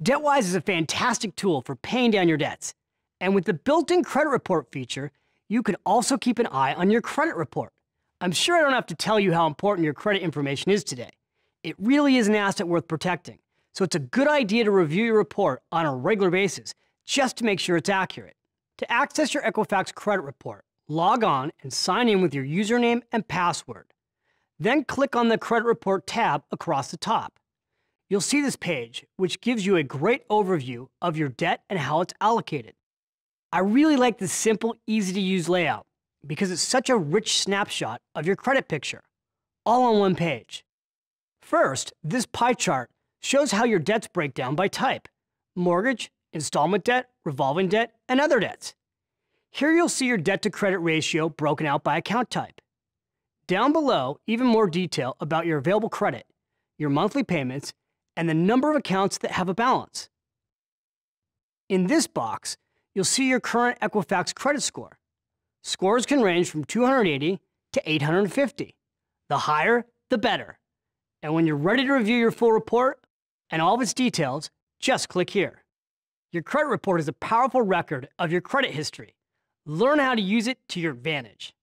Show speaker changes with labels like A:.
A: DebtWise is a fantastic tool for paying down your debts. And with the built-in credit report feature, you can also keep an eye on your credit report. I'm sure I don't have to tell you how important your credit information is today. It really is an asset worth protecting, so it's a good idea to review your report on a regular basis just to make sure it's accurate. To access your Equifax credit report, log on and sign in with your username and password. Then click on the Credit Report tab across the top. You'll see this page, which gives you a great overview of your debt and how it's allocated. I really like this simple, easy-to-use layout because it's such a rich snapshot of your credit picture, all on one page. First, this pie chart shows how your debts break down by type: mortgage, installment debt, revolving debt, and other debts. Here you'll see your debt-to-credit ratio broken out by account type. Down below, even more detail about your available credit, your monthly payments, and the number of accounts that have a balance. In this box, you'll see your current Equifax credit score. Scores can range from 280 to 850. The higher, the better. And when you're ready to review your full report and all of its details, just click here. Your credit report is a powerful record of your credit history. Learn how to use it to your advantage.